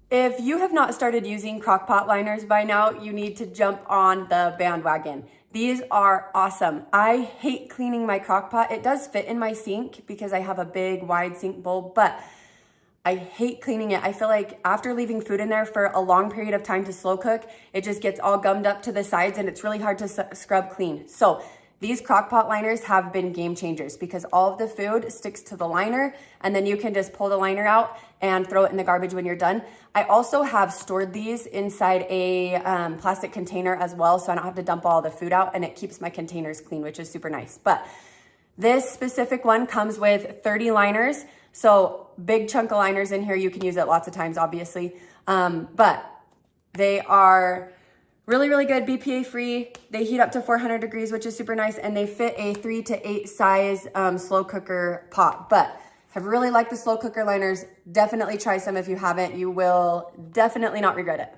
If you have not started using crockpot liners by now, you need to jump on the bandwagon. These are awesome. I hate cleaning my crockpot. It does fit in my sink because I have a big wide sink bowl, but I hate cleaning it. I feel like after leaving food in there for a long period of time to slow cook, it just gets all gummed up to the sides and it's really hard to scrub clean. So these crockpot liners have been game changers because all of the food sticks to the liner and then you can just pull the liner out and throw it in the garbage when you're done. I also have stored these inside a plastic container as well, so I don't have to dump all the food out, and it keeps my containers clean, which is super nice. But this specific one comes with 30 liners, so big chunk of liners in here. You can use it lots of times, obviously, but they are really, really good, BPA-free. They heat up to 400 degrees, which is super nice, and they fit a 3 to 8 size slow cooker pot. But I've really liked the slow cooker liners. Definitely try some if you haven't. You will definitely not regret it.